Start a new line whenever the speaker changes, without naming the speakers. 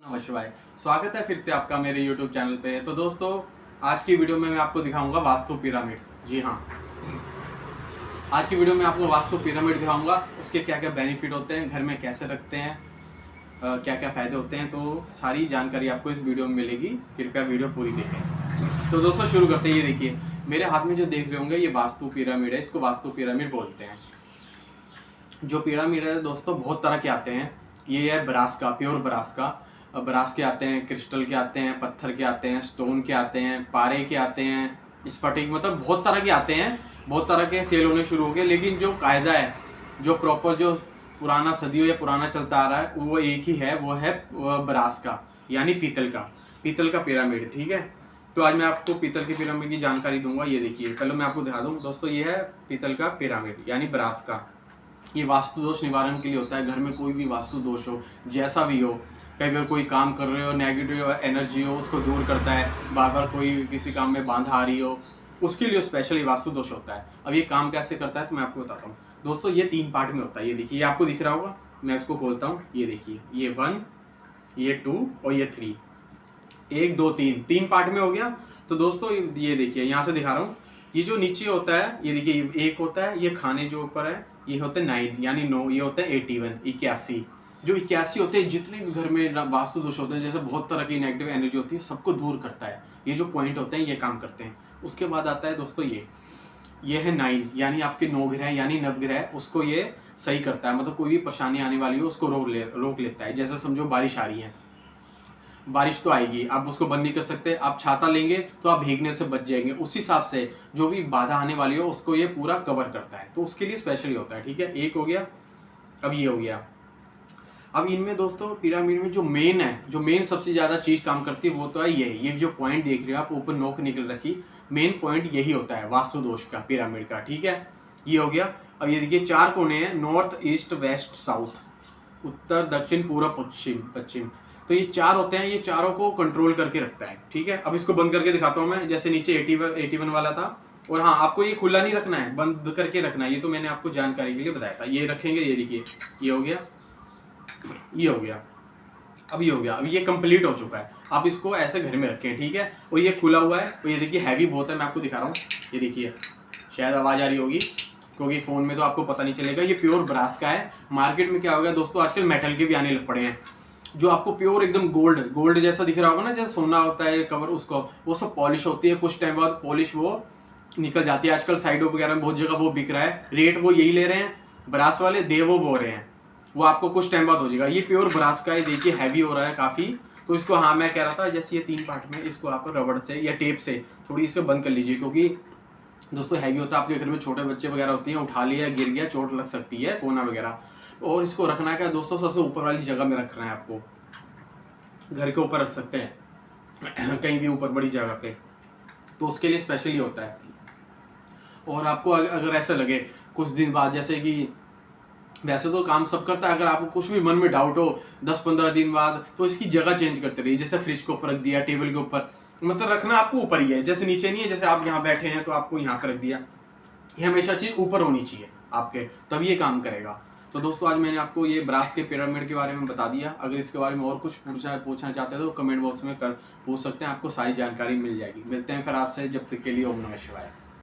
नमस्कार, स्वागत है फिर से आपका मेरे YouTube चैनल पे। तो दोस्तों, आज की वीडियो में मैं आपको दिखाऊंगा वास्तु पिरामिड। जी हाँ, आज की वीडियो में आपको वास्तु पिरामिड दिखाऊंगा। उसके क्या क्या बेनिफिट होते हैं, घर में कैसे रखते हैं, क्या क्या फायदे होते हैं, तो सारी जानकारी आपको इस वीडियो में मिलेगी। कृपया वीडियो पूरी देखें। तो दोस्तों शुरू करते हैं। ये देखिए, मेरे हाथ में जो देख रहे होंगे ये वास्तु पिरामिड है। इसको वास्तु पिरामिड बोलते हैं। जो पिरामिड है दोस्तों बहुत तरह के आते हैं। ये है ब्रास का, प्योर ब्रास का। ब्रास के आते हैं, क्रिस्टल के आते हैं, पत्थर के आते हैं, स्टोन के आते हैं, पारे के आते हैं, स्फटिक, मतलब बहुत तरह के आते हैं। बहुत तरह के सेल होने शुरू हो गए, लेकिन जो कायदा है, जो प्रॉपर, जो पुराना सदियों या पुराना चलता आ रहा है, वो एक ही है। वो है ब्रास का, यानी पीतल का, पीतल का पिरामिड। ठीक है, तो आज मैं आपको पीतल के पिरामिड की जानकारी दूंगा। ये देखिए, पहले मैं आपको दिखा दूं दोस्तों, ये है पीतल का पिरामिड यानी ब्रास का। ये वास्तु दोष निवारण के लिए होता है। घर में कोई भी वास्तु दोष हो, जैसा भी हो, कई बार कोई काम कर रहे हो, नेगेटिव एनर्जी हो, उसको दूर करता है। बार बार कोई किसी काम में बाधा आ रही हो, उसके लिए स्पेशली वास्तु दोष होता है। अब ये काम कैसे करता है तो मैं आपको बताता हूँ दोस्तों। ये 3 पार्ट में होता है। ये देखिए, ये आपको दिख रहा होगा, मैं इसको खोलता हूँ। ये देखिए, ये 1, ये 2 और ये 3। 1 2 3 पार्ट में हो गया। तो दोस्तों ये देखिए, यहाँ से दिखा रहा हूँ। ये जो नीचे होता है, ये देखिए 1 होता है, ये खाने जो ऊपर है ये होते हैं 9 यानी 9। ये होता है 81, 81। जो 81 होते हैं, जितने भी घर में वास्तु दोष होते हैं, जैसे बहुत तरह की नेगेटिव एनर्जी होती है, सबको दूर करता है। ये जो पॉइंट होते हैं ये काम करते हैं। उसके बाद आता है दोस्तों ये है 9 यानी आपके 9 ग्रह यानी नवग्रह, उसको ये सही करता है। मतलब कोई भी परेशानी आने वाली हो उसको रोक लेता है। जैसे समझो बारिश आ रही है, बारिश तो आएगी, आप उसको बंद नहीं कर सकते। आप छाता लेंगे तो आप भीगने से बच जाएंगे। उस हिसाब से जो भी बाधा आने वाली हो उसको ये पूरा कवर करता है। तो उसके लिए स्पेशली होता है। ठीक है, एक हो गया। अब ये हो गया। अब इनमें दोस्तों पिरामिड में जो मेन है, जो मेन सबसे ज्यादा चीज काम करती है, वो तो है ये जो पॉइंट देख रहे हो आप, ऊपर नोक निकल रखी, मेन पॉइंट यही होता है वास्तु दोष का, पिरामिड का। ठीक है, ये हो गया। अब ये देखिए 4 कोने हैं, नॉर्थ ईस्ट वेस्ट साउथ, उत्तर दक्षिण पूर्व पश्चिम पश्चिम। तो ये 4 होते हैं, ये चारों को कंट्रोल करके रखता है। ठीक है, अब इसको बंद करके दिखाता हूं मैं। जैसे नीचे 81 वाला था, और हाँ, आपको ये खुला नहीं रखना है, बंद करके रखना है। ये तो मैंने आपको जानकारी के लिए बताया था। ये रखेंगे, ये देखिए, ये हो गया, ये हो गया, अब ये हो गया। अब ये कंप्लीट हो चुका है। आप इसको ऐसे घर में रखें। ठीक है, और ये खुला हुआ है, और ये देखिए हैवी बहुत है। मैं आपको दिखा रहा हूँ, ये देखिए, शायद आवाज आ रही होगी क्योंकि फोन में तो आपको पता नहीं चलेगा। ये प्योर ब्रास का है। मार्केट में क्या हो गया दोस्तों, आजकल मेटल के भी आने लग पड़े हैं, जो आपको प्योर एकदम गोल्ड जैसा दिख रहा होगा ना, जैसे सोना होता है कवर, उसको वो सब पॉलिश होती है। कुछ टाइम बाद पॉलिश वो निकल जाती है। आजकल साइडों वगैरह में बहुत जगह वो बिक रहा है। रेट वो यही ले रहे हैं, ब्रास वाले दे वो बोल रहे हैं। वो आपको कुछ टाइम बाद हो जाएगा। ये प्योर ब्रास का है। देखिए हैवी हो रहा है काफी। तो इसको, हाँ मैं कह रहा था, जैसे ये 3 पार्ट में, इसको आप रबड़ से या टेप से थोड़ी इसे बंद कर लीजिए, क्योंकि दोस्तों हैवी होता है। आपके घर में छोटे बच्चे वगैरह होती हैं, उठा लिया, गिर गया, चोट लग सकती है, कोना वगैरह। और इसको रखना है क्या दोस्तों, सबसे ऊपर वाली जगह में रखना है आपको। घर के ऊपर रख सकते हैं कहीं भी ऊपर बड़ी जगह पे, तो उसके लिए स्पेशली होता है। और आपको अगर ऐसा लगे कुछ दिन बाद, जैसे कि वैसे तो काम सब करता है, अगर आपको कुछ भी मन में डाउट हो 10-15 दिन बाद, तो इसकी जगह चेंज करते रहिए। जैसे फ्रिज के ऊपर रख दिया, टेबल के ऊपर, मतलब रखना आपको ऊपर ही है, जैसे नीचे नहीं है। जैसे आप यहाँ बैठे हैं तो आपको यहाँ पे रख दिया। ये हमेशा चीज ऊपर होनी चाहिए आपके, तब ये काम करेगा। तो दोस्तों आज मैंने आपको ये ब्रास के पिरामिड के बारे में बता दिया। अगर इसके बारे में और कुछ पूछना चाहते हैं तो कमेंट बॉक्स में पूछ सकते हैं, आपको सारी जानकारी मिल जाएगी। मिलते हैं फिर आपसे, जब तक के लिए ओम नमः शिवाय।